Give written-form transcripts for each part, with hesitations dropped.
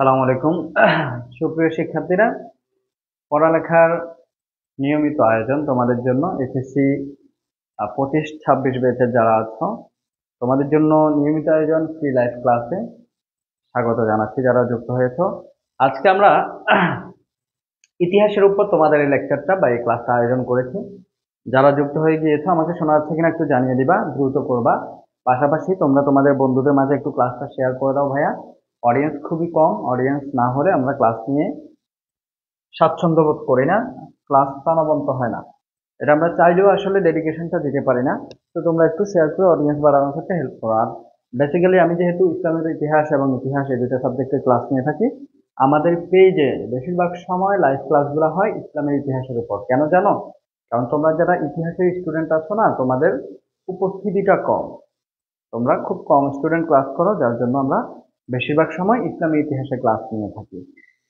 সালাম আলাইকুম। সুপ্রিয় শিক্ষার্থীরা, পড়ালেখার নিয়মিত আয়োজন তোমাদের জন্য এসএসসি 25-26 ব্যাচের যারা আছো তোমাদের জন্য নিয়মিত আয়োজন ফ্রি লাইভ ক্লাসে স্বাগত জানাচ্ছি যারা যুক্ত হয়েছো। আজকে আমরা ইতিহাসের উপর তোমাদের এই লেকচারটা বা এই ক্লাসটা আয়োজন করেছি। যারা যুক্ত হয়ে গিয়েছো আমাকে শোনা যাচ্ছে কিনা একটু জানিয়ে দিবা, দ্রুত করবা। পাশাপাশি তোমরা তোমাদের বন্ধুদের মাঝে একটু ক্লাসটা শেয়ার করে দাও ভাইয়া। অডিয়েন্স খুবই কম, অডিয়েন্স না হলে আমরা ক্লাস নিয়ে স্বাচ্ছন্দ্য বোধ করি না, ক্লাস প্রাণবন্ত হয় না। এটা আমরা চাইলেও আসলে ডেডিকেশনটা দিতে পারি না। তো তোমরা একটু শেয়ার করে অডিয়েন্স বাড়ানোর ক্ষেত্রে হেল্প করো। আর বেসিক্যালি আমি যেহেতু ইসলামের ইতিহাস এবং ইতিহাস এই দুটো সাবজেক্টের ক্লাস নিয়ে থাকি, আমাদের পেজে বেশিরভাগ সময় লাইভ ক্লাসগুলো হয় ইসলামের ইতিহাসের উপর। কেন জানো? কারণ তোমরা যারা ইতিহাসের স্টুডেন্ট আছো না, তোমাদের উপস্থিতিটা কম, তোমরা খুব কম স্টুডেন্ট ক্লাস করো, যার জন্য আমরা বেশিরভাগ সময় ইসলামী ইতিহাসে ক্লাস নিয়ে থাকি।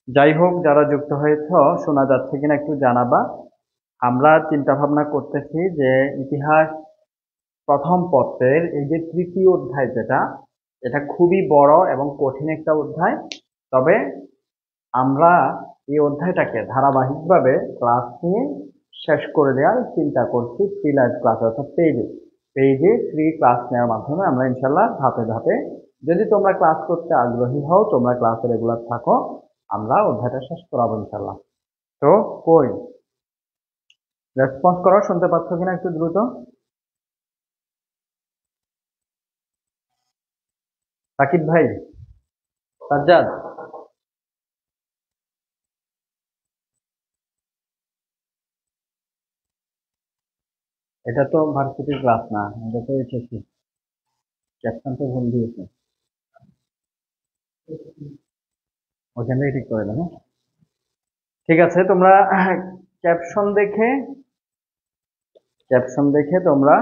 যাই হোক, যারা যুক্ত হয়েছ শোনা যাচ্ছে কিনা একটু জানাবা। আমরা চিন্তা ভাবনা করতেছি যে ইতিহাস প্রথম পত্রের এই যে তৃতীয় অধ্যায় যেটা, এটা খুবই বড় এবং কঠিন একটা অধ্যায়। তবে আমরা এই অধ্যায়টাকে ধারাবাহিকভাবে ক্লাস নিয়ে শেষ করে দেওয়ার চিন্তা করছি ফ্রি লাইভ ক্লাস, অর্থাৎ পেজে পেজে ফ্রি ক্লাস নেওয়ার মাধ্যমে আমরা ইনশাল্লাহ ধাপে ধাপে, যদি তোমরা ক্লাস করতে আগ্রহী হও, তোমরা ক্লাসে রেগুলার থাকো, আমরা অধ্যায়টা শেষ করাবো ইনশাল্লাহ। তো কই রেসপন্স করো, শুনতে পাচ্ছ কিনা একটু দ্রুত। সাকিব ভাই, সাজ্জাদ, এটা তো ভার্সিটির ক্লাস না, এটা তো এসেছি, ক্যাপশন তো ভুল দিয়েছে, ওখান থেকে ঠিক করে দেবো। ঠিক আছে, তোমরা ক্যাপশন দেখে ক্যাপশন দেখে তোমরা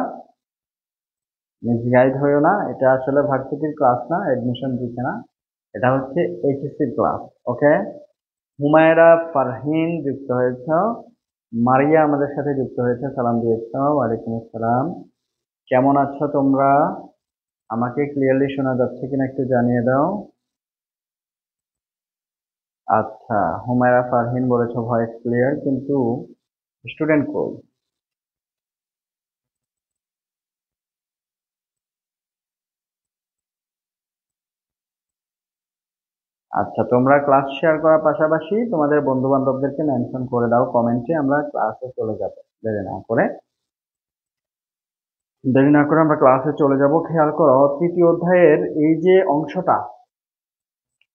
মিসগাইড হয়েও না। এটা আসলে ভার্সিটির ক্লাস না, এডমিশন দিচ্ছে না, এটা হচ্ছে এইচএসসি ক্লাস। ওকে, হুমায়রা ফারহিন যুক্ত হয়েছ, মারিয়া আমাদের সাথে যুক্ত হয়েছে, সালাম দিয়েছ। ওয়ালাইকুম আসসালাম। কেমন আছো তোমরা? আমাকে ক্লিয়ারলি শোনা যাচ্ছে কিনা একটু জানিয়ে দাও। আচ্ছা, হুমায়রা ফারহিন বলেছো ভয়েস ক্লিয়ার, কিন্তু স্টুডেন্ট কই? আচ্ছা, তোমরা ক্লাস শেয়ার করার পাশাপাশি তোমাদের বন্ধু বান্ধবদেরকে মেনশন করে দাও কমেন্টে, আমরা ক্লাসে চলে যাব। দেরি না করে আমরা ক্লাসে চলে যাব। খেয়াল করো তৃতীয় অধ্যায়ের এই যে অংশটা,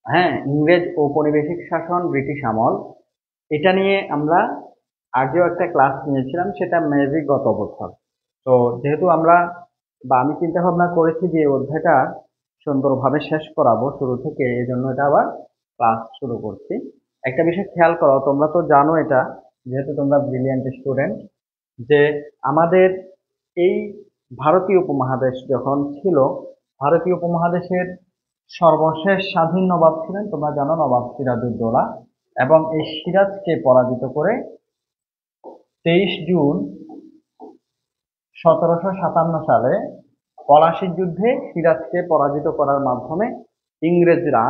হ্যাঁ, ইংরেজ ঔপনিবেশিক শাসন, ব্রিটিশ আমল, এটা নিয়ে আমরা আগেও একটা ক্লাস নিয়েছিলাম, সেটা মেবি গত বছর। তো যেহেতু আমরা বা আমি চিন্তা ভাবনা করেছি যে এই অধ্যায়টা সুন্দরভাবে শেষ করাবো শুরু থেকে, এই জন্য এটা আবার ক্লাস শুরু করছি। একটা বিষয় খেয়াল করো, তোমরা তো জানো এটা, যেহেতু তোমরা ব্রিলিয়ান্ট স্টুডেন্ট, যে আমাদের এই ভারতীয় উপমহাদেশ যখন ছিল, ভারতীয় উপমহাদেশের সর্বশেষ স্বাধীন নবাব ছিলেন, তোমরা জানো, নবাব সিরাজউদ্দৌলা। এবং এই সিরাজকে পরাজিত করে 23 জুন 1757 সালে পলাশীর যুদ্ধে সিরাজকে পরাজিত করার মাধ্যমে ইংরেজরা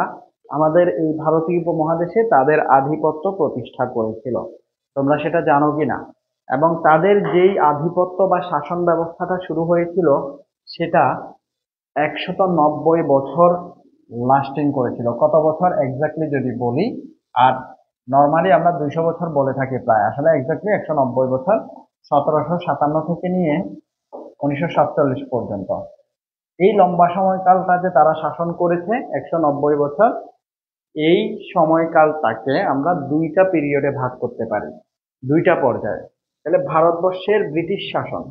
আমাদের এই ভারতীয় উপমহাদেশে তাদের আধিপত্য প্রতিষ্ঠা করেছিল। তোমরা সেটা জানো কিনা? এবং তাদের যেই আধিপত্য বা শাসন ব্যবস্থাটা শুরু হয়েছিল, সেটা 190 বছর লাস্টিং করেছিল। কত বছর এক্স্যাক্টলি যদি বলি, আর নর্মালি আমরা 200 বছর বলে থাকি, প্রায় আসলে এক্স্যাক্টলি 190 বছর, 1757 থেকে নিয়ে 1947 পর্যন্ত। এই লম্বা সময়কালটা যে তারা শাসন করেছে, 190 বছর, এই সময়কালটাকে আমরা দুইটা পিরিয়ডে ভাগ করতে পারি, দুইটা পর্যায়ে। তাহলে ভারতবর্ষের ব্রিটিশ শাসন,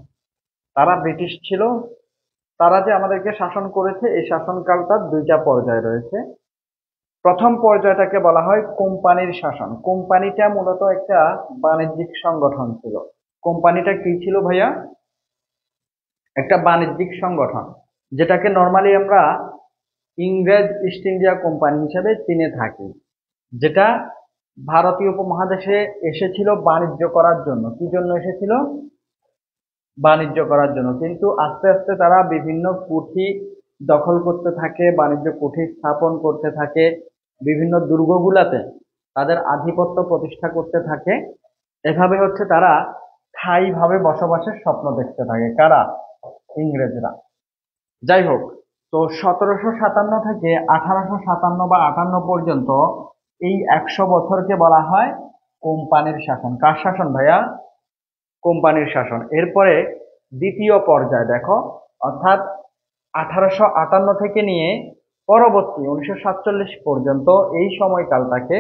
তারা ব্রিটিশ ছিল, তারা যে আমাদেরকে শাসন করেছে, এই শাসনকালটা দুইটা পর্যায়ে রয়েছে। প্রথম পর্যায়টাকে বলা হয় কোম্পানির শাসন। কোম্পানিটা মূলত একটা বাণিজ্যিক সংগঠন ছিল। কোম্পানিটা কি ছিল ভাইয়া? একটা বাণিজ্যিক সংগঠন, যেটাকে নর্মালি আমরা ইংরেজ ইস্ট ইন্ডিয়া কোম্পানি হিসেবে চিনে থাকি, যেটা ভারতীয় উপমহাদেশে এসেছিল বাণিজ্য করার জন্য। কি জন্য এসেছিল? বাণিজ্য করার জন্য। কিন্তু আস্তে আস্তে তারা বিভিন্ন কুঠি দখল করতে থাকে, বাণিজ্য কুঠি স্থাপন করতে থাকে, বিভিন্ন দুর্গগুলাতে তাদের আধিপত্য প্রতিষ্ঠা করতে থাকে। এভাবে হচ্ছে তারা স্থায়ীভাবে বসবাসের স্বপ্ন দেখতে থাকে। কারা? ইংরেজরা। যাই হোক, তো 1757 থেকে 1857 বা 58 পর্যন্ত এই 100 বছরকে বলা হয় কোম্পানির শাসন। কার শাসন ভাইয়া? কোম্পানির শাসন। এরপরে দ্বিতীয় পর্যায় দেখো, অর্থাৎ 1858 থেকে নিয়ে পরবর্তী 1947 পর্যন্ত এই সময়কালটাকে,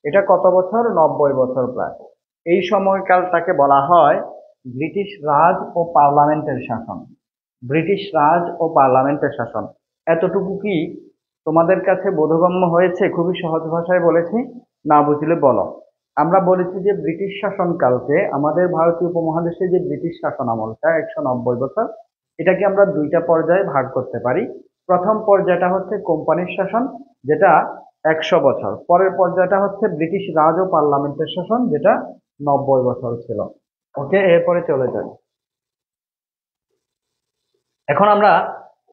এটা কত বছর? 90 বছর প্রায়। এই সময়কালটাকে বলা হয় ব্রিটিশ রাজ ও পার্লামেন্টের শাসন। ব্রিটিশ রাজ ও পার্লামেন্টের শাসন। এতটুকু কি তোমাদের কাছে বোধগম্য হয়েছে? খুবই সহজ ভাষায় বলেছি, না বুঝলে বলো। আমরা বলেছি যে ব্রিটিশ শাসনকালকে, আমাদের ভারতীয় উপমহাদেশে যে ব্রিটিশ শাসন আমলটা 190 বছর, এটাকে আমরা দুইটা পর্যায়ে ভাগ করতে পারি। প্রথম পর্যায়টা হচ্ছে কোম্পানির শাসন, যেটা 100 বছর। পরের পর্যায়টা হচ্ছে ব্রিটিশ রাজ ও পার্লামেন্টের শাসন, যেটা 90 বছর ছিল। ওকে, এরপরে চলে যাই। এখন আমরা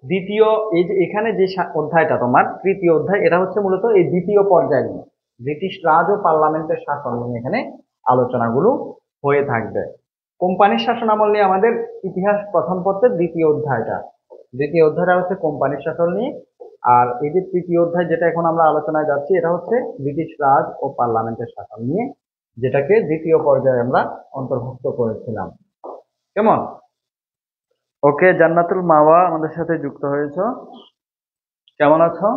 দ্বিতীয়, এই যে এখানে যে অধ্যায়টা তোমার তৃতীয় অধ্যায়, এটা হচ্ছে মূলত এই দ্বিতীয় পর্যায় নিয়ে, ব্রিটিশ রাজ ও পার্লামেন্টের শাসন নিয়ে এখানে আলোচনাগুলো হয়ে থাকবে। কোম্পানির শাসন আমল নিয়ে আমাদের ইতিহাস প্রথম পত্রের দ্বিতীয় অধ্যায়টা হচ্ছে কোম্পানির শাসন নিয়ে। আর এই যে তৃতীয় অধ্যায় যেটা এখন আমরা আলোচনায় যাচ্ছি, এটা হচ্ছে ব্রিটিশ রাজ ও পার্লামেন্টের শাসন নিয়ে, যেটাকে দ্বিতীয় পর্যায়ে আমরা অন্তর্ভুক্ত করেছিলাম। কেমন? ওকে, জান্নাতুল মাওয়া আমাদের সাথে যুক্ত হয়েছো, কেমন আছো?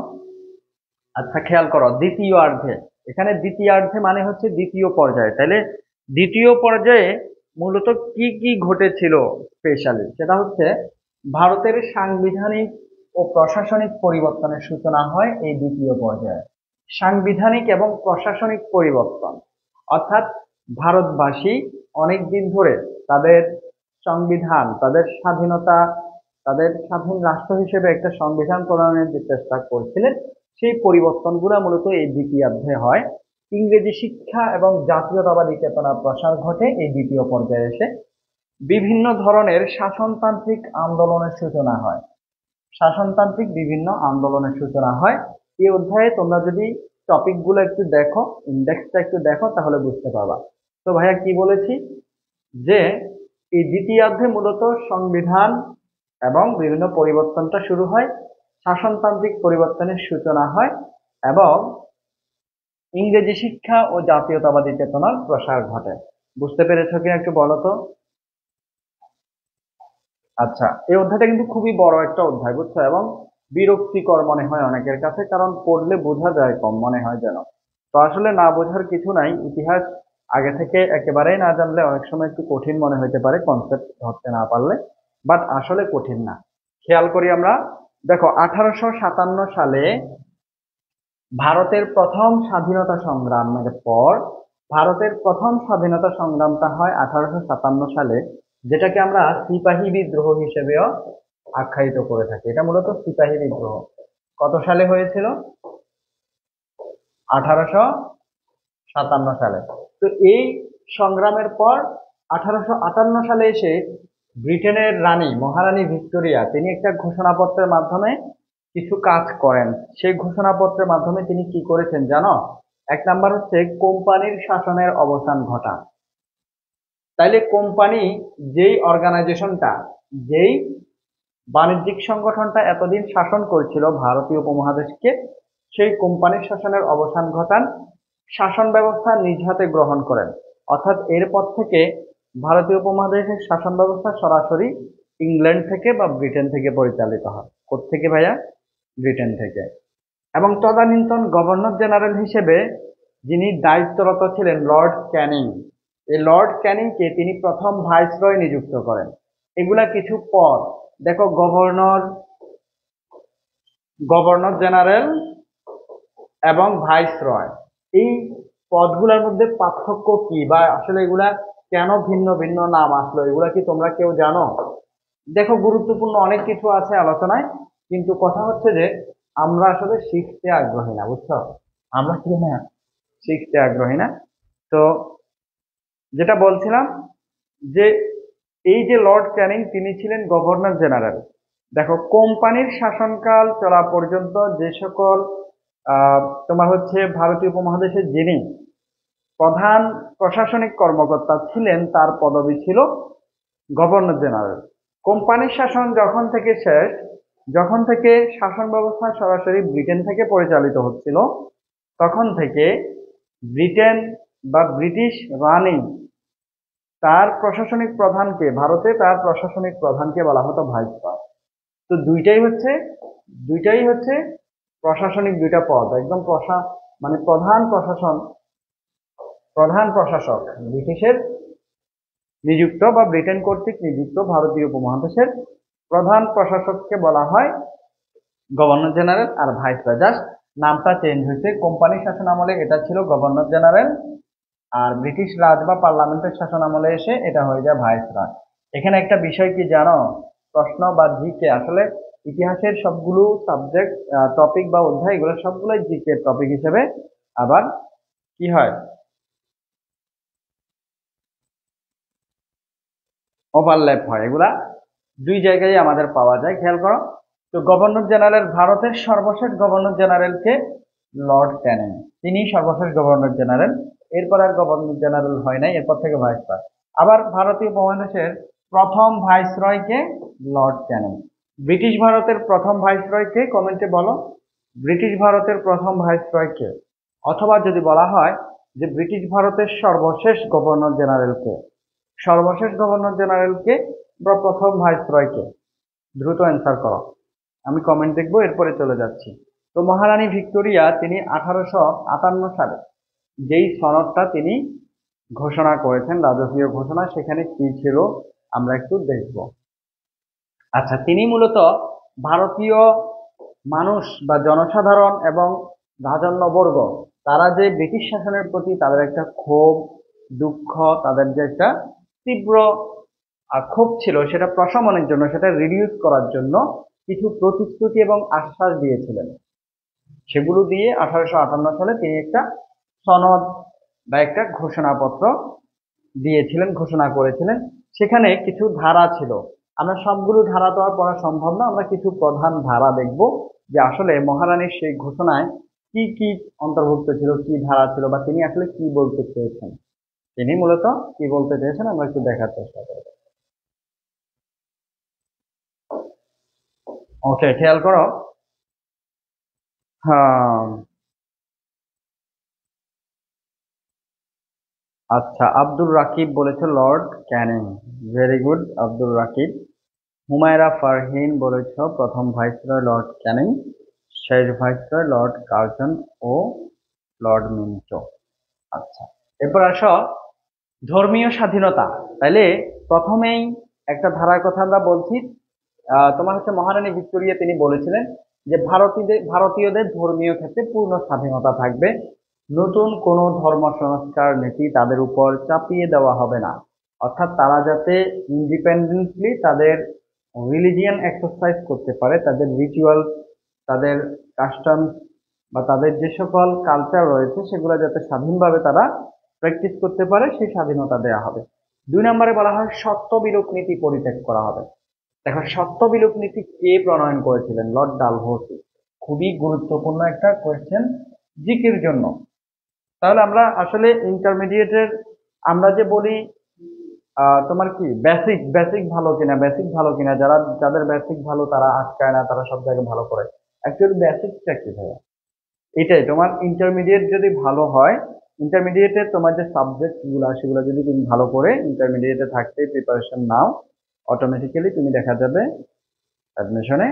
আচ্ছা, খেয়াল করো দ্বিতীয়ার্ধে, এখানে দ্বিতীয়ার্ধে মানে হচ্ছে দ্বিতীয় পর্যায়ে। তাহলে দ্বিতীয় পর্যায়ে মূলত কি কি ঘটেছিল স্পেশালি, সেটা হচ্ছে ভারতের সাংবিধানিক ও প্রশাসনিক পরিবর্তনের সূচনা হয় এই দ্বিতীয় পর্যায়ে। সাংবিধানিক এবং প্রশাসনিক পরিবর্তন, অর্থাৎ ভারতবাসী অনেক দিন ধরে তাদের সংবিধান, তাদের স্বাধীনতা, তাদের স্বাধীন রাষ্ট্র হিসেবে একটা সংবিধান প্রণয়নের যে চেষ্টা করছিলেন, সেই পরিবর্তনগুলো মূলত এই দ্বিতীয়ার্ধে হয়। ইংরেজি শিক্ষা এবং জাতীয়তাবাদী চেতনার প্রসার ঘটে এই দ্বিতীয় পর্যায়ে এসে। বিভিন্ন ধরনের শাসনতান্ত্রিক আন্দোলনের সূচনা হয়। শাসনতান্ত্রিক বিভিন্ন আন্দোলনের সূচনা হয় এই অধ্যায়ে। তোমরা যদি টপিকগুলো একটু দেখো, ইন্ডেক্সটা একটু দেখো, তাহলে বুঝতে পারবা। তো ভাইয়া কি বলেছি, যে এই দ্বিতীয়ার্ধে মূলত সংবিধান এবং বিভিন্ন পরিবর্তনটা শুরু হয়, শাসনতান্ত্রিক পরিবর্তনের সূচনা হয়, এবং ইংরেজি শিক্ষা ও জাতীয়তাবাদী চেতনার প্রসার ঘটে। বুঝতে পেরেছো কিনা একটু বলো তো? আচ্ছা, এই অধ্যায়টা কিন্তু খুবই বড় একটা অধ্যায়, বুঝছো, এবং বিরক্তিকর মনে হয় অনেকের কাছে, কারণ পড়লে বোঝা যায় কম মনে হয় যেন। তো আসলে না বোঝার কিছু নাই। ইতিহাস আগে থেকে একেবারেই না জানলে অনেক সময় একটু কঠিন মনে হতে পারে, কনসেপ্ট ধরতে না পারলে, বাট আসলে কঠিন না। খেয়াল করি আমরা, দেখো 1857 সালে ভারতের প্রথম স্বাধীনতা সংগ্রামের পর, ভারতের প্রথম স্বাধীনতা সংগ্রামটা হয় 1857 সালে, যেটাকে আমরা সিপাহী বিদ্রোহ হিসেবেও আখ্যায়িত করে থাকি। এটা মূলত সিপাহী বিদ্রোহ কত সালে হয়েছিল? 1857 সালে। তো এই সংগ্রামের পর 1858 সালে এসে ব্রিটেনের রানী, মহারানী ভিক্টোরিয়া, তিনি একটা ঘোষণাপত্রের মাধ্যমে কিছু কাজ করেন। সেই ঘোষণাপত্রের মাধ্যমে তিনি কি করেছেন জানো? এক নাম্বার হচ্ছে কোম্পানির শাসনের অবসান ঘটান। তাইলে কোম্পানি, যেই অর্গানাইজেশনটা, যেই বাণিজ্যিক সংগঠনটা এতদিন শাসন করছিল ভারতীয় উপমহাদেশকে, সেই কোম্পানির শাসনের অবসান ঘটান, শাসন ব্যবস্থা নিজ হাতে গ্রহণ করেন। অর্থাৎ এরপর থেকে ভারতীয় উপমহাদেশের শাসন ব্যবস্থা সরাসরি ইংল্যান্ড থেকে বা ব্রিটেন থেকে পরিচালিত হয়। কোত্থেকে ভাইয়া? ব্রিটেন থেকে। এবং তদানীন্তন গভর্নর জেনারেল হিসেবে যিনি দায়িত্বরত ছিলেন, লর্ড ক্যানিং, এই লর্ড ক্যানিংকে তিনি প্রথম ভাইসরয় নিযুক্ত করেন। এগুলা কিছু পদ দেখো, গভর্নর, গভর্নর জেনারেল এবং ভাইসরয়, এই পদগুলোর মধ্যে পার্থক্য কি, বা আসলে এগুলা কেন ভিন্ন ভিন্ন নাম আসলো, এগুলা কি তোমরা কেউ জানো? দেখো, গুরুত্বপূর্ণ অনেক কিছু আছে আলোচনায়, কিন্তু কথা হচ্ছে যে আমরা আসলে শিখতে আগ্রহী না, বুঝছো? আমরা কি না, শিখতে আগ্রহী না। তো যেটা বলছিলাম, যে এই যে লর্ড ক্যানিং, তিনি ছিলেন গভর্নর জেনারেল। দেখো, কোম্পানির শাসনকাল চলা পর্যন্ত যে সকল তোমার হচ্ছে ভারতীয় উপমহাদেশের যিনি প্রধান প্রশাসনিক কর্মকর্তা ছিলেন তার পদবি ছিল গভর্নর জেনারেল। কোম্পানির শাসন যখন থেকে শাসন ব্যবস্থা সরাসরি ব্রিটেন থেকে পরিচালিত হচ্ছিল, তখন থেকে ব্রিটেন বা ব্রিটিশ রানী তার প্রশাসনিক প্রধানকে বলা হতো ভাইসরয়। তো দুইটাই হচ্ছে প্রশাসনিক দুইটা পদ, একদম মানে প্রধান প্রশাসক ব্রিটিশের নিযুক্ত বা ব্রিটেন কর্তৃক নিযুক্ত ভারতীয় উপমহাদেশের প্রধান প্রশাসককে বলা হয় গভর্নর জেনারেল, আর ভাইসরয় জাস্ট নামটা চেঞ্জ হয়েছে। কোম্পানি শাসন আমলে এটা ছিল গভর্নর জেনারেল, আর ব্রিটিশ রাজ বা পার্লামেন্টের শাসন আমলে এসে এটা হয়ে যায় ভাইসরয়। এখানে একটা বিষয় কি জানো, প্রশ্ন বা জিকে, আসলে ইতিহাসের সবগুলো সাবজেক্ট টপিক বা অধ্যায় এগুলো সবগুলোই জিকে টপিক হিসেবে আবার কি হয়, ওভারল্যাপ হয়। এগুলা দুই জায়গায় আমাদের পাওয়া যায়, খেয়াল করো। তো গভর্নর জেনারেল, ভারতের সর্বশেষ গভর্নর জেনারেলকে লর্ড ক্যানিং, তিনি সর্বশেষ গভর্নর জেনারেল। এরপর আর গভর্নর জেনারেল হয় নাই, এরপর থেকে ভাইসরয়। আবার ভারতীয় উপমহাদেশের প্রথম ভাইসরয়কে লর্ড ক্যানিং। ব্রিটিশ ভারতের প্রথম ভাইসরয়কে কমেন্টে বলো, ব্রিটিশ ভারতের প্রথম ভাইসরয়কে, অথবা যদি বলা হয় যে ব্রিটিশ ভারতের সর্বশেষ গভর্নর জেনারেলকে, বা প্রথম ভাইসরয়কে, দ্রুত অ্যান্সার করো। আমি কমেন্ট দেখবো, এরপরে চলে যাচ্ছি। তো মহারানী ভিক্টোরিয়া তিনি 1858 সালে যেই সনদটা তিনি ঘোষণা করেছেন, রাজকীয় ঘোষণা, সেখানে কি ছিল আমরা একটু দেখব। আচ্ছা, তিনি মূলত ভারতীয় মানুষ বা জনসাধারণ এবং রাজন্যবর্গ, তারা যে ব্রিটিশ শাসনের প্রতি তাদের একটা ক্ষোভ, দুঃখ, তাদের যে একটা তীব্র ক্ষোভ ছিল, সেটা প্রশমনের জন্য, সেটা রিডিউস করার জন্য কিছু প্রতিশ্রুতি এবং আশ্বাস দিয়েছিলেন। সেগুলো দিয়ে 1858 সালে তিনি একটা সনদ বা একটা ঘোষণাপত্র ঘোষণা করেছিলেন। সেখানে কিছু ধারা ছিল, আমরা সবগুলো ধারা তো আর পড়া সম্ভব না, আমরা কিছু প্রধান ধারা দেখব যে আসলে মহারানীর সেই ঘোষণায় কি কি অন্তর্ভুক্ত ছিল, কি ধারা ছিল, বা তিনি আসলে কি বলতে চেয়েছেন, আমরা একটু দেখার চেষ্টা করব। ওকে, খেয়াল করো। হ্যাঁ, আচ্ছা, আব্দুর রাকিব বলেছে Lord Canning, very good Abdur Rakib. Humaira Farhin বলেছ প্রথম ভাইসরয় লর্ড ক্যানিং, শেষ ভাইসরয় লর্ড কার্জন ও লর্ড মিন্টো। আচ্ছা, এরপর আসো ধর্মীয় স্বাধীনতা। তাইলে প্রথমেই একটা ধারার কথা আমরা বলছি। তোমার হচ্ছে মহারানী ভিক্টোরিয়া তিনি বলেছিলেন যে ভারতীয়দের ধর্মীয় ক্ষেত্রে পূর্ণ স্বাধীনতা থাকবে, নতুন কোনো ধর্ম সংস্কার নীতি তাদের উপর চাপিয়ে দেওয়া হবে না, অর্থাৎ তারা যাতে ইন্ডিপেন্ডেন্টলি তাদের রিলিজিয়ান এক্সারসাইজ করতে পারে, তাদের রিচুয়াল, তাদের কাস্টম বা তাদের যে সকল কালচার রয়েছে সেগুলো যাতে স্বাধীনভাবে তারা প্র্যাকটিস করতে পারে, সেই স্বাধীনতা দেওয়া হবে। 2 নম্বরে বলা হয় সত্য বিলোপ নীতি পরিত্যাগ করা হবে। দেখো, সত্য বিলোপ নীতি কে প্রণয়ন করেছিলেন? লর্ড ডালহৌসি। খুবই গুরুত্বপূর্ণ একটা কোয়েশ্চেন জিকের জন্য। তাহলে আমরা আসলে ইন্টারমিডিয়েটের, আমরা যে বলি তোমার কি বেসিক ভালো কিনা, যাদের বেসিক ভালো তারা আটকায় না, তারা সব জায়গায় ভালো করে। অ্যাকচুয়ালি বেসিকটা কি ভাইয়া? এটাই, তোমার ইন্টারমিডিয়েট যদি ভালো হয়, ইন্টারমিডিয়েটে তোমার যে সাবজেক্ট গুলা সেগুলো যদি তুমি ভালো করে ইন্টারমিডিয়েটে থাকতে প্রিপারেশন নাও, অটোমেটিক্যালি তুমি দেখা যাবে অ্যাডমিশনে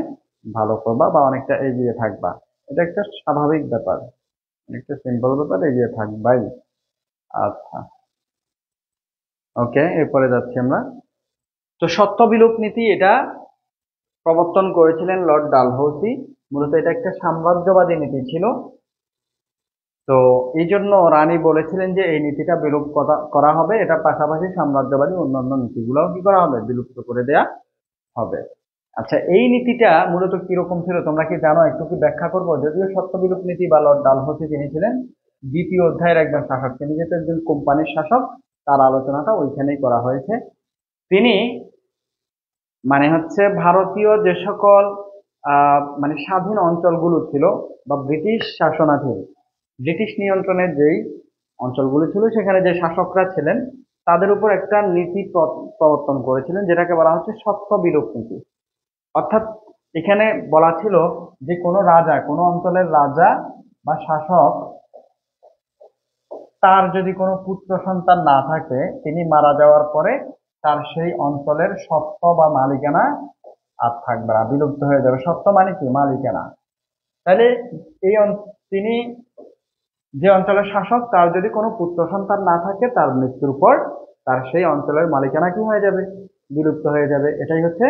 ভালো করবা বা অনেকটা এগিয়ে থাকবা। এটা একটা স্বাভাবিক ব্যাপার, একটা সিম্পল ব্যাপার, এগিয়ে থাকবাই। আচ্ছা, ওকে, এরপরে যাচ্ছি আমরা। তো সত্য বিলোপ নীতি এটা প্রবর্তন করেছিলেন লর্ড ডালহৌসি। মূলত এটা একটা সাম্রাজ্যবাদী নীতি ছিল। তো এই জন্য রানী বলেছিলেন যে এই নীতিটা বিলুপ্ত করা হবে, এটা পাশাপাশি সাম্রাজ্যবাদী অন্যান্য নীতিগুলোও কি করা হবে, বিলুপ্ত করে দেয়া হবে। আচ্ছা, এই নীতিটা মূলত কিরকম ছিল তোমরা কি জানো? একটু কি ব্যাখ্যা করবো? যদিও সত্য বিলোপ নীতি বা লর্ড ডালহৌসি তিনি ছিলেন দ্বিতীয় অধ্যায়ের একজন শাসক, তিনি যেহেতু একজন কোম্পানির শাসক, তার আলোচনাটা ওইখানেই করা হয়েছে। তিনি মানে হচ্ছে ভারতীয় যে সকল মানে স্বাধীন অঞ্চলগুলো ছিল বা ব্রিটিশ শাসনাধীন, ব্রিটিশ নিয়ন্ত্রণের যেই অঞ্চলগুলো ছিল সেখানে যে শাসকরা ছিলেন তাদের উপর একটা নীতি প্রবর্তন করেছিলেন যেটাকে বলা হচ্ছে সত্য বিলোপ নীতি। অর্থাৎ এখানে বলা ছিল যে কোনো রাজা, কোনো অঞ্চলের রাজা বা শাসক, তার যদি কোনো পুত্র সন্তান না থাকে, তিনি মারা যাওয়ার পরে তার সেই অঞ্চলের সত্ত্ব বা মালিকানা আর থাকবে না, বিলুপ্ত হয়ে যাবে। সত্ত্ব মানে কি? মালিকানা। তাহলে এই তিনি যে অঞ্চলের শাসক, তার যদি কোনো পুত্র সন্তান না থাকে, তার মৃত্যুর পর তার সেই অঞ্চলের মালিকানা কি হয়ে যাবে? বিলুপ্ত হয়ে যাবে। এটাই হচ্ছে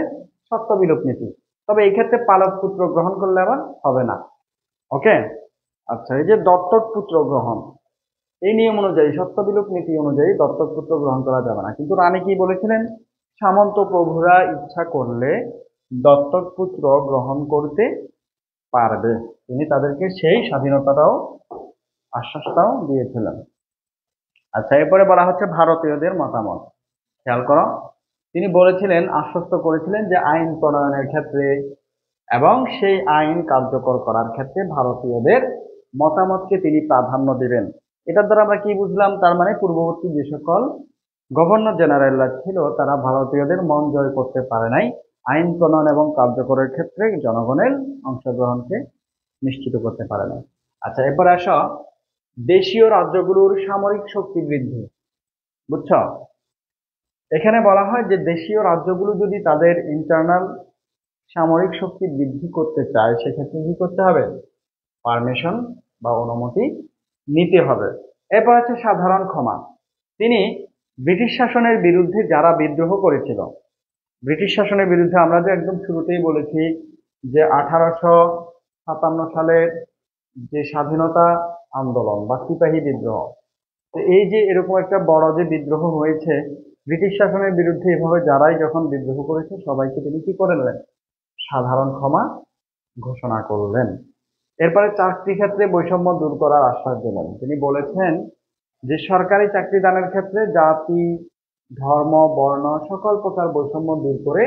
সত্ত্ব বিলোপ নীতি। তবে এই ক্ষেত্রে পালক পুত্র গ্রহণ করলে আবার হবে না। ওকে। আচ্ছা, এই যে দত্তক পুত্র গ্রহণ, এই নিয়ম অনুযায়ী, সত্য বিলোপ নীতি অনুযায়ী দত্তক পুত্র গ্রহণ করা যাবে না। কিন্তু রানী কি বলেছিলেন? সামন্ত প্রভুরা ইচ্ছা করলে দত্তক পুত্র গ্রহণ করতে পারবে। তিনি তাদেরকে সেই স্বাধীনতাটাও, আশ্বাসটাও দিয়েছিলেন। আচ্ছা, এরপরে বলা হচ্ছে ভারতীয়দের মতামত। খেয়াল করো, তিনি বলেছিলেন, আশ্বস্ত করেছিলেন যে আইন প্রণয়নের ক্ষেত্রে এবং সেই আইন কার্যকর করার ক্ষেত্রে ভারতীয়দের মতামতকে তিনি প্রাধান্য দিবেন। এটার দ্বারা আমরা কি বুঝলাম? তার মানে পূর্ববর্তী যে সকল গভর্নর জেনারেলরা ছিল তারা ভারতীয়দের মন জয় করতে পারে নাই, আইন প্রণয়ন এবং কার্যকরের ক্ষেত্রে জনগণের অংশগ্রহণকে নিশ্চিত করতে পারে নাই। আচ্ছা, এরপর আসো দেশীয় রাজ্যগুলোর সামরিক শক্তি বৃদ্ধি। বুঝছো? এখানে বলা হয় যে দেশীয় রাজ্যগুলো যদি তাদের ইন্টারনাল সামরিক শক্তি বৃদ্ধি করতে চায়, সেক্ষেত্রে কি করতে হবে? পারমিশন বা অনুমতি নিতে হবে। এরপর আছে সাধারণ ক্ষমা। তিনি ব্রিটিশ শাসনের বিরুদ্ধে যারা বিদ্রোহ করেছিল, ব্রিটিশ শাসনের বিরুদ্ধে আমরা যে একদম শুরুতেই বলেছি যে 1857 সালের যে স্বাধীনতা আন্দোলন বা সিপাহী বিদ্রোহ, তো এই যে এরকম একটা বড় যে বিদ্রোহ হয়েছে ব্রিটিশ শাসনের বিরুদ্ধে, এভাবে যারাই যখন বিদ্রোহ করেছে সবাইকে তিনি কি করে নেন? সাধারণ ক্ষমা ঘোষণা করলেন। এরপরে চাকরি ক্ষেত্রে বৈষম্য দূর করার আশ্বাস দিলেন। তিনি বলেছেন যে সরকারি চাকরি দানের ক্ষেত্রে জাতি, ধর্ম, বর্ণ সকল প্রকার বৈষম্য দূর করে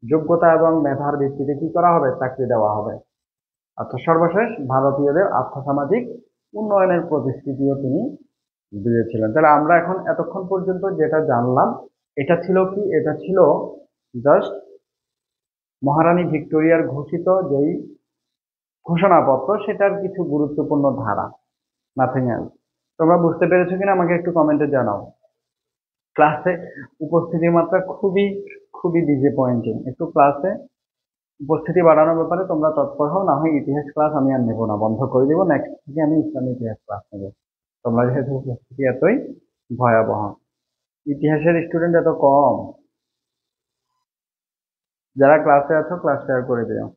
যোগ্যতা এবং মেধার ভিত্তিতে কি করা হবে? চাকরি দেওয়া হবে। অর্থাৎ সর্বশেষ ভারতীয়দের আর্থসামাজিক উন্নয়নের প্রতিশ্রুতিও তিনি দিয়েছিলেন। তাহলে আমরা এখন এতক্ষণ পর্যন্ত যেটা জানলাম, এটা ছিল কি? এটা ছিল জাস্ট মহারানী ভিক্টোরিয়ার ঘোষিত যেই ঘোষণাপত্র, সেটার কিছু গুরুত্বপূর্ণ ধারা, নাথিং এলস। তোমরা বুঝতে পেরেছো কিনা আমাকে একটু কমেন্টে জানাও। ক্লাসে উপস্থিতির মাত্রা খুবই খুবই ডিসঅ্যাপয়েন্টিং। একটু ক্লাসে উপস্থিতি বাড়ানোর ব্যাপারে তোমরা তৎপর হও, না হয় ইতিহাস ক্লাস আমি আর নেবো না, বন্ধ করে দিব। নেক্সট থেকে আমি ইসলামী ইতিহাস ক্লাস নেবো। তোমরা যেহেতু উপস্থিতি এতই ভয়াবহ, ইতিহাসের স্টুডেন্ট এত কম, যারা ক্লাসে আছো ক্লাস শেয়ার করে দিও।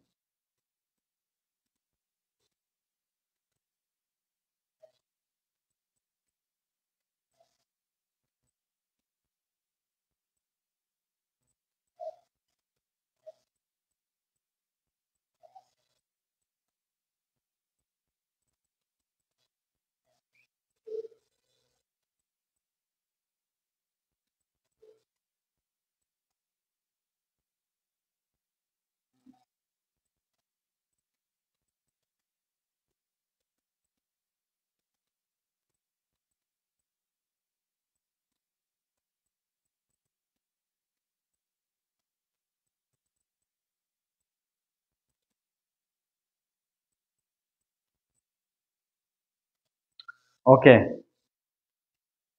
ওকে,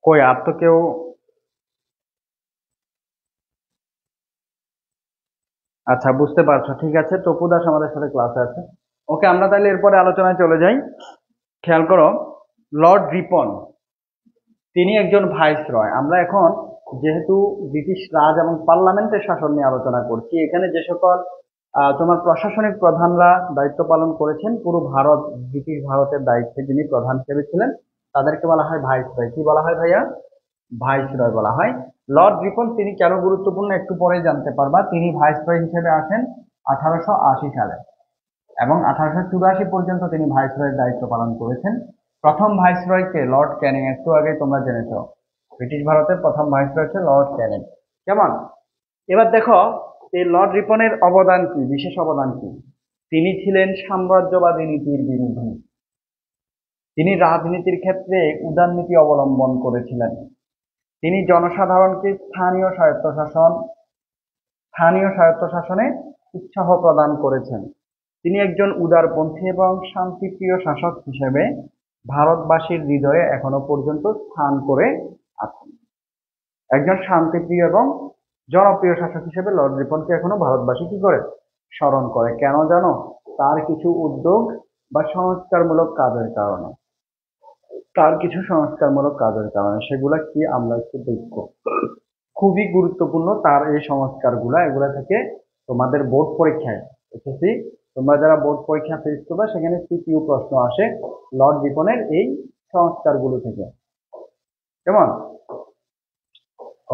কই আর তো কেউ? আচ্ছা, বুঝতে পারছো, ঠিক আছে। তপু দাস আমাদের সাথে ক্লাসে আছে। ওকে, আমরা তাহলে এরপরে আলোচনায় চলে যাই। খেয়াল করো, লর্ড রিপন, তিনি একজন ভাইসরয়। আমরা এখন যেহেতু ব্রিটিশ রাজ এবং পার্লামেন্টের শাসন নিয়ে আলোচনা করছি, এখানে যে সকল তোমার প্রশাসনিক প্রধানরা দায়িত্ব পালন করেছেন, পুরো ভারত, ব্রিটিশ ভারতের দায়িত্বে যিনি প্রধান হিসেবে ছিলেন, তাদেরকে বলা হয় ভাইসরয়। কি বলা হয় ভাইয়া? ভাইসরয় বলা হয়। লর্ড রিপন তিনি কেন গুরুত্বপূর্ণ একটু পরে জানতে পারবা। তিনি ভাইসরয় হিসেবে আসেন 1880 সালে এবং 1884 পর্যন্ত তিনি ভাইসরয়ের দায়িত্ব পালন করেছেন। প্রথম ভাইসরয়কে লর্ড ক্যানিং, একটু আগে তোমরা জেনেছ, ব্রিটিশ ভারতের প্রথম ভাইসরয় হচ্ছে লর্ড ক্যানিং। কেমন? এবার দেখো এই লর্ড রিপনের অবদান কি, বিশেষ অবদান কি। তিনি ছিলেন সাম্রাজ্যবাদী নীতির বিরোধী। তিনি রাজনীতির ক্ষেত্রে উদারনীতি অবলম্বন করেছিলেন। তিনি জনসাধারণকে স্থানীয় স্বায়ত্তশাসনে উৎসাহ প্রদান করেছেন। তিনি একজন উদারপন্থী এবং শান্তিপ্রিয় শাসক হিসেবে ভারতবাসীর হৃদয়ে এখনো পর্যন্ত স্থান করে আছেন। একজন শান্তিপ্রিয় এবং জনপ্রিয় শাসক হিসেবে লর্ড রিপনকে এখনো ভারতবাসী কি করে স্মরণ করে, কেন জানো? তার কিছু উদ্যোগ বা সংস্কারমূলক কাজের কারণে। সেগুলা কি আমরা একটু দেখব। খুবই গুরুত্বপূর্ণ তার এই সংস্কারগুলা। এগুলা থেকে তোমাদের বোর্ড পরীক্ষায় এসেছি, তোমরা যারা বোর্ড পরীক্ষা ফেস করবে সেখানে সিকিউ প্রশ্ন আসে লর্ড রিপনের এই সংস্কারগুলো থেকে। কেমন?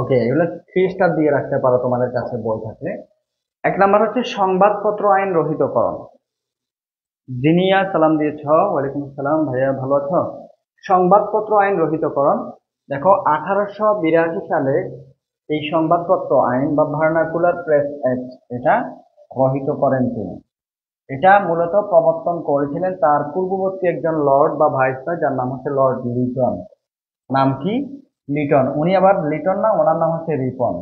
ওকে, এগুলো 3 স্টার দিয়ে রাখতে পারো তোমাদের কাছে বই থাকলে। 1 নাম্বার হচ্ছে সংবাদপত্র আইন রহিতকরণ। জিনিয়া সালাম দিয়েছ, ওয়ালাইকুম আসসালাম ভাইয়া, ভালো আছো? সংবাদপত্র আইন রহিতকরণ। দেখো 1882 সালে এই সংবাদপত্র আইন বা ভার্নাকুলার প্রেস অ্যাক্ট এটা রহিত করেন তিনি। এটা মূলত প্রবর্তন করেছিলেন তার পূর্ববর্তী একজন লর্ড বা ভাইসরয়, যার নাম হচ্ছে লর্ড লিটন। নাম কি? লিটন। উনি আবার লিটন না, ওনার নাম হচ্ছে রিপন।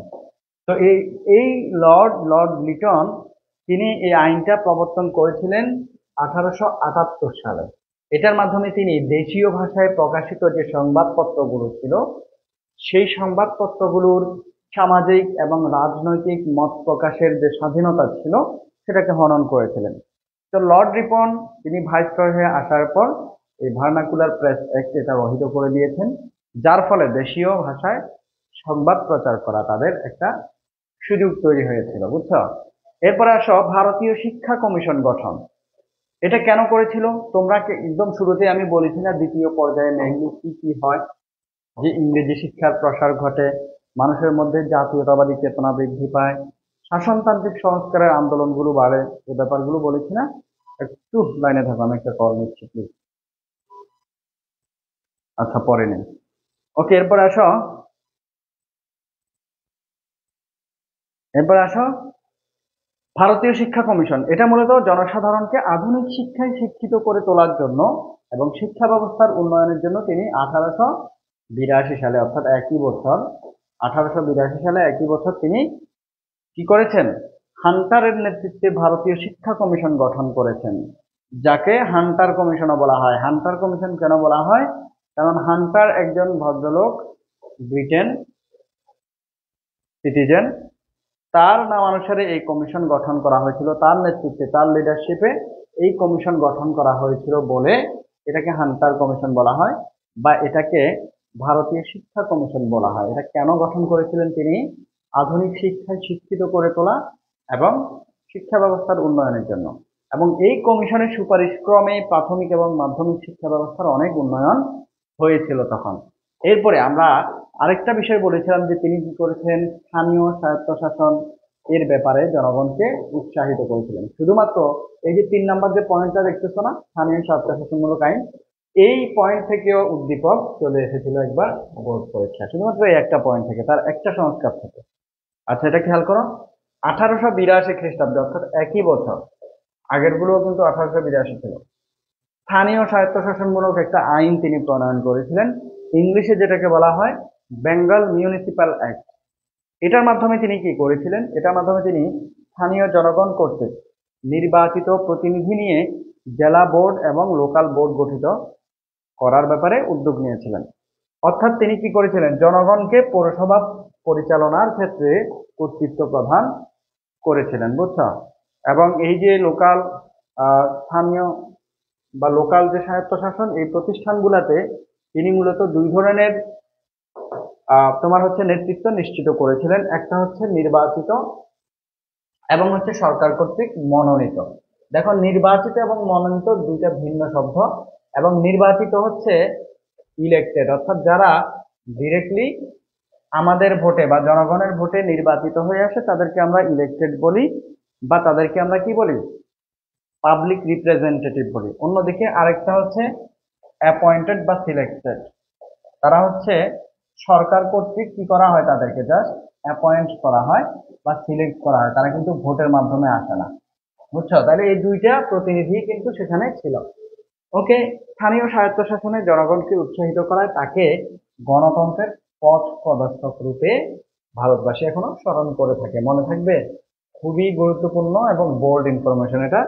তো এই লর্ড লিটন তিনি এই আইনটা প্রবর্তন করেছিলেন 1878 সালে। এটার মাধ্যমে তিনি দেশীয় ভাষায় প্রকাশিত যে সংবাদপত্রগুলো ছিল সেই সংবাদপত্রগুলোর সামাজিক এবং রাজনৈতিক মত প্রকাশের যে স্বাধীনতা ছিল সেটাকে হনন করেছিলেন। তো লর্ড রিপন তিনি ভাইসরয় হয়ে আসার পর এই ভার্নাকুলার প্রেস অ্যাক্ট এটা রহিত করে দিয়েছেন, যার ফলে দেশীয় ভাষায় সংবাদ প্রচার করা তাদের একটা সুযোগ তৈরি হয়েছিল, বুঝছো? এরপরে আসো ভারতীয় শিক্ষা কমিশন গঠন। এটা কেন করেছিল? তোমরা একদম শুরুতে আমি বলেছি না দ্বিতীয় পর্যায়ে মেইনলি কি হয়, যে ইংরেজি শিক্ষার প্রসার ঘটে, মানুষের মধ্যে জাতীয়তাবাদী চেতনা বৃদ্ধি পায়, শাসনতান্ত্রিক সংস্কারের আন্দোলনগুলো বাড়ে, এই ব্যাপারগুলো বলেছি না? একটু লাইনে থাকো, আমি একটা কল নিচ্ছি প্লিজ। আচ্ছা, পরে নেই। ওকে, এরপর আসো ভারতীয় শিক্ষা কমিশন। এটা মূলত জনসাধারণকে আধুনিক শিক্ষায় শিক্ষিত করে তোলার জন্য এবং শিক্ষা ব্যবস্থার উন্নয়নের জন্য তিনি 1882 সালে, অর্থাৎ একই বছর তিনি কি করেছেন? হান্টারের নেতৃত্বে ভারতীয় শিক্ষা কমিশন গঠন করেছেন, যাকে হান্টার কমিশনও বলা হয়। হান্টার কমিশন কেন বলা হয়? কারণ হান্টার একজন ভদ্রলোক, ব্রিটেন সিটিজেন, তার নামানুসারে এই কমিশন গঠন করা হয়েছিল, তার নেতৃত্বে তার লিডারশিপে এই কমিশন গঠন করা হয়েছিল বলে এটাকে হান্টার কমিশন বলা হয়, বা এটাকে ভারতীয় শিক্ষা কমিশন বলা হয়। এটা কেন গঠন করেছিলেন তিনি? আধুনিক শিক্ষায় শিক্ষিত করে তোলা এবং শিক্ষা ব্যবস্থার উন্নয়নের জন্য। এবং এই কমিশনের সুপারিশ ক্রমে প্রাথমিক এবং মাধ্যমিক শিক্ষা ব্যবস্থার অনেক উন্নয়ন হয়েছিল তখন। এরপরে আমরা আরেকটা বিষয় বলেছিলাম যে তিনি কি করেছেন? স্থানীয় স্বায়ত্তশাসন এর ব্যাপারে জনগণকে উৎসাহিত করেছিলেন। শুধুমাত্র এই যে 3 নাম্বার যে পয়েন্টটা দেখতেছো না, স্থানীয় স্বায়ত্তশাসনমূলক আইন, এই পয়েন্ট থেকেও উদ্দীপক চলে এসেছিল একবার বোর্ড পরীক্ষা, শুধুমাত্র এই একটা পয়েন্ট থেকে, তার একটা সংস্কার থেকে। আচ্ছা, এটা খেয়াল করো, 1882 খ্রিস্টাব্দে, অর্থাৎ একই বছর, আগের গুলো কিন্তু 1882 ছিল, স্থানীয় স্বায়ত্তশাসনমূলক একটা আইন তিনি প্রণয়ন করেছিলেন, ইংলিশে যেটাকে বলা হয় বেঙ্গল মিউনিসিপ্যাল অ্যাক্ট। এটার মাধ্যমে তিনি কি করেছিলেন? এটার মাধ্যমে তিনি স্থানীয় জনগণ কর্তৃক নির্বাচিত প্রতিনিধি নিয়ে জেলা বোর্ড এবং লোকাল বোর্ড গঠিত করার ব্যাপারে উদ্যোগ নিয়েছিলেন। অর্থাৎ তিনি কি করেছিলেন? জনগণকে পৌরসভা পরিচালনার ক্ষেত্রে কর্তৃত্ব প্রদান করেছিলেন, বুঝছো? এবং এই যে স্থানীয় বা লোকাল যে স্বায়ত্তশাসন, এই প্রতিষ্ঠানগুলোতে তিনি মূলত 2 ধরনের তোমার হচ্ছে নেতৃত্ব নিশ্চিত করেছিলেন। একটা হচ্ছে নির্বাচিত এবং হচ্ছে সরকার কর্তৃক মনোনীত। দেখো, নির্বাচিত এবং মনোনীত দুইটা ভিন্ন শব্দ। এবং নির্বাচিত হচ্ছে ইলেক্টেড, অর্থাৎ যারা ডিরেক্টলি আমাদের ভোটে বা জনগণের ভোটে নির্বাচিত হয়ে আসে তাদেরকে আমরা ইলেক্টেড বলি, বা তাদেরকে আমরা কি বলি? পাবলিক রিপ্রেজেন্টেটিভ বলি। অন্যদিকে আরেকটা হচ্ছে অ্যাপয়েন্টেড বা সিলেক্টেড, তারা হচ্ছে সরকার কর্তৃক কি করা হয়? তাদেরকে জাস্ট অ্যাপয়েন্ট করা হয় বা সিলেক্ট করা হয়, তারা কিন্তু ভোটের মাধ্যমে আসে না। বুঝছো? তাহলে এই দুইটা প্রতিনিধি কিন্তু সেখানে ছিল। ওকে। স্থানীয় স্বায়ত্তশাসনে জনগণকে উৎসাহিত করায় তাকে গণতন্ত্রের পথ প্রদর্শক রূপে ভারতবাসী এখনো স্মরণ করে থাকে। মনে থাকবে, খুবই গুরুত্বপূর্ণ এবং বোল্ড ইনফরমেশন এটা,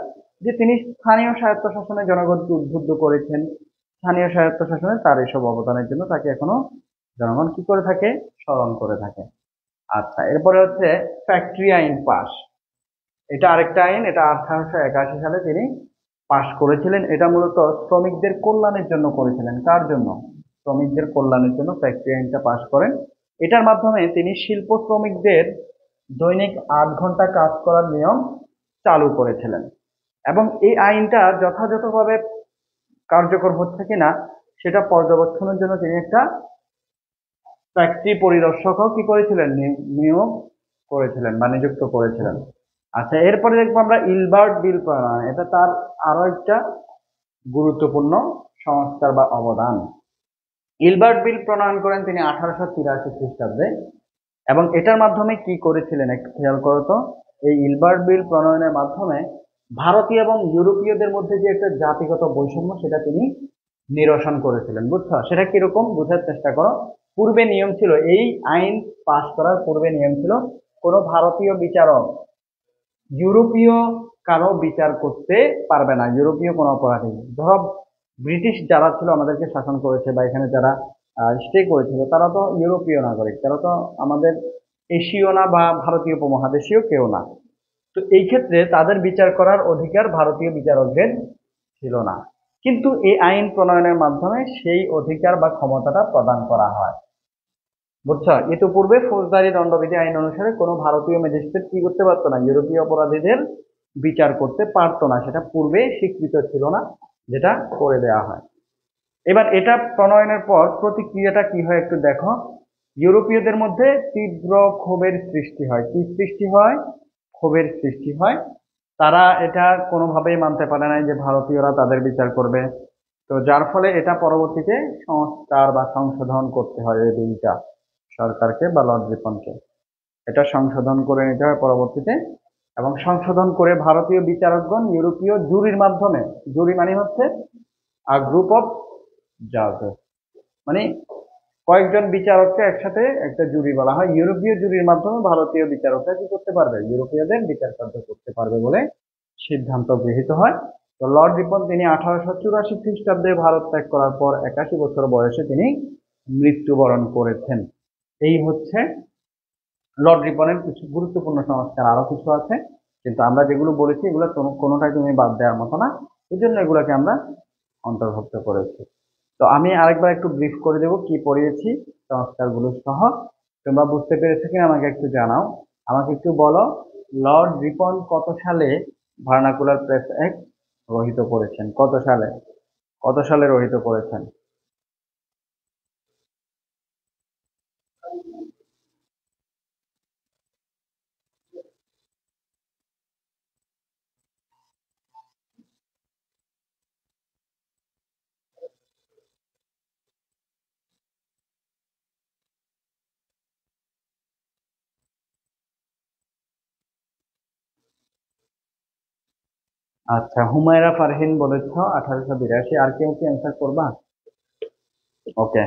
যে তিনি স্থানীয় স্বায়ত্তশাসনে জনগণকে উদ্বুদ্ধ করেছেন। স্থানীয় স্বায়ত্তশাসনে তার এইসব অবদানের জন্য তাকে এখনো জনগণ কি করে থাকে, স্মরণ করে থাকে। আচ্ছা, এরপরে হচ্ছে ফ্যাক্টরি আইন পাস। এটা আরেকটা আইন, এটা 1881 সালে তিনি পাশ করেছিলেন। এটা মূলত শ্রমিকদের কল্যাণের জন্য করেছিলেন। কার জন্য? শ্রমিকদের কল্যাণের জন্য ফ্যাক্টরি আইনটা পাশ করেন। এটার মাধ্যমে তিনি শিল্প শ্রমিকদের দৈনিক 8 ঘন্টা কাজ করার নিয়ম চালু করেছিলেন। এবং এই আইনটা যথাযথভাবে কার্যকর হচ্ছে কিনা সেটা পর্যবেক্ষণের জন্য তিনি একটা ফ্যাক্টরি পরিদর্শকও কি করেছিলেন, নিয়োগ করেছিলেন বা নিযুক্ত করেছিলেন। আচ্ছা, এরপরে দেখবো আমরা ইলবার্ট বিল প্রণয়ন। এটা তার আরো একটা গুরুত্বপূর্ণ সংস্কার বা অবদান। ইলবার্ট বিল প্রণয়ন করেন তিনি 1883 খ্রিস্টাব্দে। এবং এটার মাধ্যমে কি করেছিলেন একটু খেয়াল করো তো। এই ইলবার্ট বিল প্রণয়নের মাধ্যমে ভারতীয় এবং ইউরোপীয়দের মধ্যে যে একটা জাতিগত বৈষম্য সেটা তিনি নিরসন করেছিলেন। বুঝছো? সেটা কিরকম বোঝার চেষ্টা করো। পূর্বে নিয়ম ছিল, এই আইন পাশ করার পূর্বে নিয়ম ছিল, কোনো ভারতীয় বিচারক ইউরোপীয় কারো বিচার করতে পারবে না। ইউরোপীয় কোনো অপরাধী, ধরো ব্রিটিশ যারা ছিল আমাদেরকে শাসন করেছে বা এখানে যারা স্টে করেছিল, তারা তো ইউরোপীয় নাগরিক, তারা তো আমাদের এশীয় না বা ভারতীয় উপমহাদেশীয় কেউ না। তো এই ক্ষেত্রে তাদের বিচার করার অধিকার ভারতীয় বিচারকদের ছিল না। কিন্তু এই আইন প্রণয়নের মাধ্যমে সেই অধিকার বা ক্ষমতাটা প্রদান করা হয়। বুঝছো? ইতিপূর্বে ফৌজদারি দণ্ডবিধি আইন অনুসারে কোনো ভারতীয় ম্যাজিস্ট্রেট কি করতে পারতো না, ইউরোপীয় অপরাধীদের বিচার করতে পারতো না। সেটা পূর্বে স্বীকৃত ছিল না, যেটা করে দেওয়া হয়। এবার এটা প্রণয়নের পর প্রতিক্রিয়াটা কি হয় একটু দেখো। ইউরোপীয়দের মধ্যে তীব্র ক্ষোভের সৃষ্টি হয়। কি সৃষ্টি হয়? ক্ষোভের সৃষ্টি হয়। তারা এটা কোনোভাবেই মানতে পারে না যে ভারতীয়রা তাদের বিচার করবে। তো যার ফলে এটা পরবর্তীতে সংস্কার বা সংশোধন করতে হয় এই বিলটা, সরকারকে বা লর্ড রিপনকে এটা সংশোধন করে নিতে হয় পরবর্তীতে। এবং সংশোধন করে ভারতীয় বিচারকগণ ইউরোপীয় জুরির মাধ্যমে, জুরি মানে হচ্ছে গ্রুপ অফ জাজেস, মানে কয়েকজন বিচারককে একসাথে একটা জুরি বলা হয়, ইউরোপীয় জুরির মাধ্যমে ভারতীয় বিচারকরা কি করতে পারবে, ইউরোপীয়দের বিচার কার্য করতে পারবে বলে সিদ্ধান্ত গৃহীত হয়। তো লর্ড রিপন তিনি 1884 খ্রিস্টাব্দে ভারত ত্যাগ করার পর 81 বছর বয়সে তিনি মৃত্যুবরণ করেছেন। এই হচ্ছে লর্ড রিপনের কিছু গুরুত্বপূর্ণ সংস্কার। আরো কিছু আছে, কিন্তু আমরা যেগুলো বলেছি এগুলো কোনোটাই তুমি বাদ দেওয়ার মতো না, এই জন্য এগুলোকে আমরা অন্তর্ভুক্ত করেছি। তো আমি আরেকবার একটু ব্রিফ করে দেবো কি পড়িয়েছি সংস্কারগুলো সহ। তোমরা বুঝতে পেরেছো কিনা আমাকে একটু জানাও। আমাকে একটু বলো, লর্ড রিপন কত সালে ভার্নাকুলার প্রেস অ্যাক্ট রহিত করেছেন? কত সালে, কত সালে রহিত করেছেন? আচ্ছা, হুমায়রা ফারহিন বলেছ 1882। আর কেউ কি অ্যান্সার করবা? ওকে।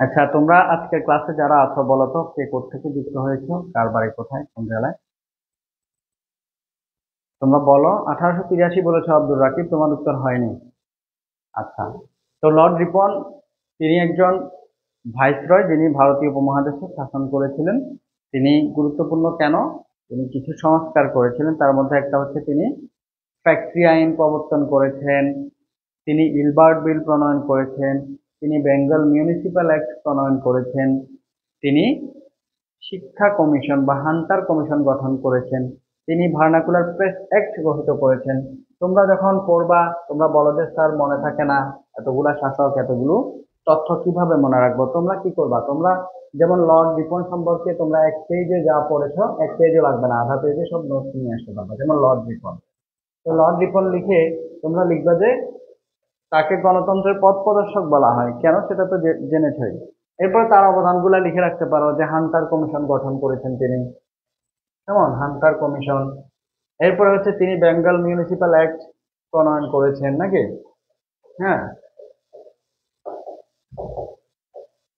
আচ্ছা, তোমরা আজকের ক্লাসে যারা আছো বলো তো কে কোত্থেকে যুক্ত হয়েছো, কার বাড়ি কোথায়, কোন জেলায়? তোমরা বলো। 1883 বলেছো আব্দুর রাকিব, তোমার উত্তর হয়নি। আচ্ছা, তো লর্ড রিপন তিনি একজন ভাইসরয় যিনি ভারতীয় উপমহাদেশে শাসন করেছিলেন। তিনি গুরুত্বপূর্ণ কেন? তিনি কিছু সংস্কার করেছিলেন, তার মধ্যে একটা হচ্ছে তিনি ফ্যাক্টরি আইন প্রবর্তন করেছেন, তিনি ইলবার্ট বিল প্রণয়ন করেছেন, তিনি বেঙ্গল মিউনিসিপ্যাল অ্যাক্ট প্রণয়ন করেছেন, তিনি শিক্ষা কমিশন বা হান্টার কমিশন গঠন করেছেন, তিনি ভার্নাকুলার প্রেস অ্যাক্ট গঠিত করেছেন। তোমরা যখন পড়বা তোমরা বলো যে স্যার মনে থাকে না, এতগুলা শাসক এতগুলো তথ্য কিভাবে মনে রাখবো? তোমরা কি করবা, তোমরা যেমন লর্ড রিপন সম্পর্কে তোমরা 1 পেজে যা পড়েছো 1 পেজও লাগবে না, আধা পেজে সব নোটস নিয়ে আসতে পারবা। যেমন লর্ড রিপন, তো লর্ড রিপন লিখে তোমরা লিখবা যে তাকে গণতন্ত্রের পথ প্রদর্শক বলা হয়। কেন সেটা তো জেনেছই। এরপর তার অবদানগুলা লিখে রাখতে পারো যে হান্টার কমিশন গঠন করেছেন তিনি, কেমন হান্টার কমিশন, এরপরে হচ্ছে তিনি বেঙ্গল মিউনিসিপাল অ্যাক্ট প্রণয়ন করেছেন নাকি? হ্যাঁ।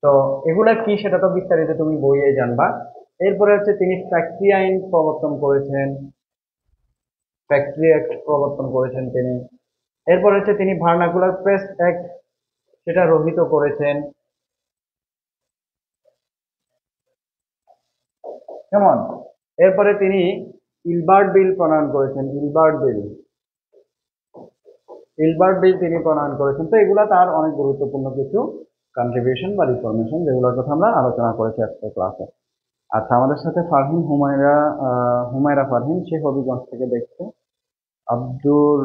তো এগুলা কি সেটা তো বিস্তারিত তুমি বইয়ে জানবা। এরপরে হচ্ছে তিনি ফ্যাক্টরি আইন প্রবর্তন করেছেন, ফ্যাক্টরি অ্যাক্ট প্রবর্তন করেছেন তিনি। এরপর হচ্ছে তিনি ভার্নাকুলার প্রেস অ্যাক্ট সেটা রহিত করেছেন। কেমন? এরপরে তিনি ইলবার্ট বিল প্রণয়ন করেছেন, ইলবার্ট বিল, ইলবার্ট বিল তিনি প্রণয়ন করেছেন। তো এগুলা তার অনেক গুরুত্বপূর্ণ কিছু কন্ট্রিবিউশন বা রিফরমেশন, যেগুলোর কথা আমরা আলোচনা করেছি আজকে ক্লাসে। আচ্ছা, আমাদের সাথে ফারহিন হুমায়রা, হুমায়রা ফারহিন, সে হবিগঞ্জ থেকে দেখছে। আব্দুর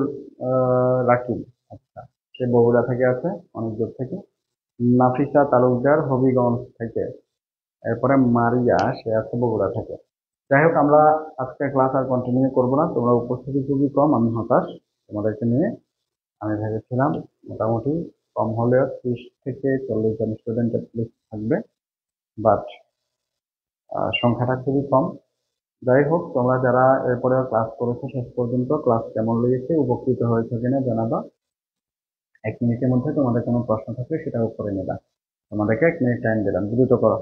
রাকিব, আচ্ছা, সে বগুড়া থেকে আছে, অনেক দূর থেকে। নাফিসা তালুকদার হবিগঞ্জ থেকে। এরপরে মারিয়া, সে আছে বগুড়া থেকে। যাই হোক, আমরা আজকে ক্লাস আর কন্টিনিউ করবো না, তোমরা উপস্থিতি খুবই কম, আমি হতাশ তোমাদেরকে নিয়ে। আমি ভেবেছিলাম মোটামুটি কম হলেও 30 থেকে 40 জন স্টুডেন্ট থাকবে, বাট সংখ্যাটা খুবই কম। যাই হোক, তোমরা যারা এরপরেও ক্লাস করেছো শেষ পর্যন্ত, ক্লাস কেমন লেগেছে, উপকৃত হয়েছে কিনা জানাবা। 1 মিনিটের মধ্যে তোমাদের কোনো প্রশ্ন থাকলে সেটা করে নেবা। তোমাদেরকে 1 মিনিট টাইম দিলাম, দ্রুত করো।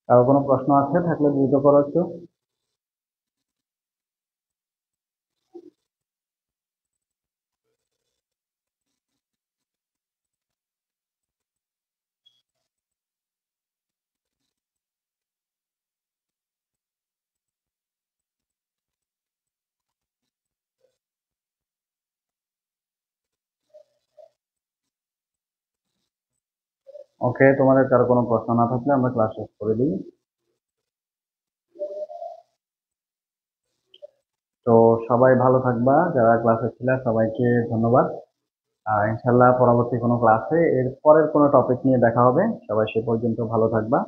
কারো কোনো প্রশ্ন আছে থাকলে দ্রুত করো একটু। ওকে, তোমাদের কারো কোনো প্রশ্ন না থাকলে আমরা ক্লাস শেষ করে দিই। তো সবাই ভালো থাকবা, যারা ক্লাসে ছিল সবাইকে ধন্যবাদ। আর ইনশাল্লাহ পরবর্তী কোনো ক্লাসে এর পরের কোনো টপিক নিয়ে দেখা হবে। সবাই সে পর্যন্ত ভালো থাকবা।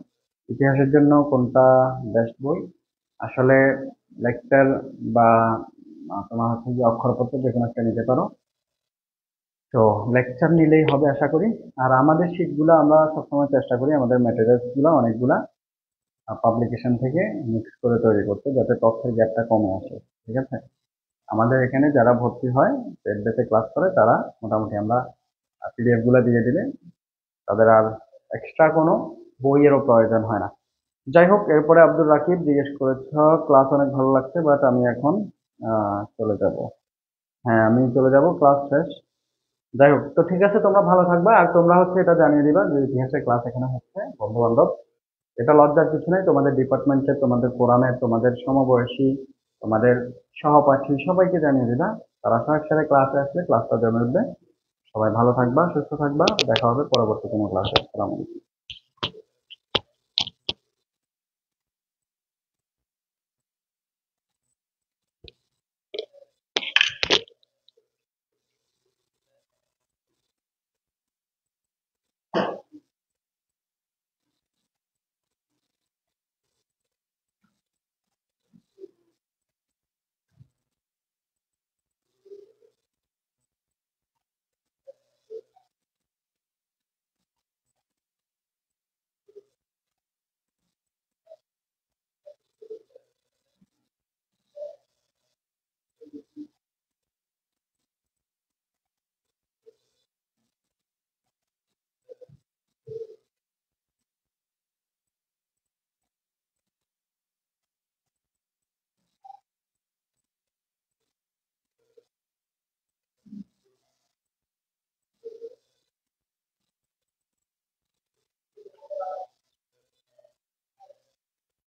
ইতিহাসের জন্য কোনটা বেস্ট বই? আসলে লেকচার বা তোমার হচ্ছে যে অক্ষরপত্র যে কোনো একটা নিতে পারো। তো লেকচার নিলেই হবে আশা করি। আর আমাদের শিটগুলো আমরা সবসময় চেষ্টা করি আমাদের ম্যাটেরিয়ালস গুলো অনেকগুলা পাবলিকেশন থেকে মিক্স করে তৈরি করতে, যাতে তথ্যের গ্যাপটা কমে আসে। ঠিক আছে? আমাদের এখানে যারা ভর্তি হয়, পেড বেসে ক্লাস করে, তারা মোটামুটি আমরা পিডিএফ গুলো দিয়ে দিলে তাদের আর এক্সট্রা কোনো বইয়েরও প্রয়োজন হয় না। যাই হোক, এরপরে আব্দুর রাকিব জিজ্ঞেস করেছ, ক্লাস অনেক ভালো লাগছে, বাট আমি এখন চলে যাব। হ্যাঁ, আমি চলে যাব, ক্লাস শেষ। যাই হোক, তো ঠিক আছে, তোমরা ভালো থাকবা। আর তোমরা হচ্ছে এটা জানিয়ে দিবা যে ইতিহাসের ক্লাস এখানে হচ্ছে, বন্ধু বান্ধব। এটা লজ্জার কিছু নেই, তোমাদের ডিপার্টমেন্টের, তোমাদের কোরআনের, তোমাদের সমবয়সী, তোমাদের সহপাঠী সবাইকে জানিয়ে দিবা। তারা সব একসাথে ক্লাসে আসলে ক্লাসটা জমে উঠবে। সবাই ভালো থাকবা, সুস্থ থাকবা, দেখা হবে পরবর্তী কোনো ক্লাসে। আসসালামু আলাইকুম।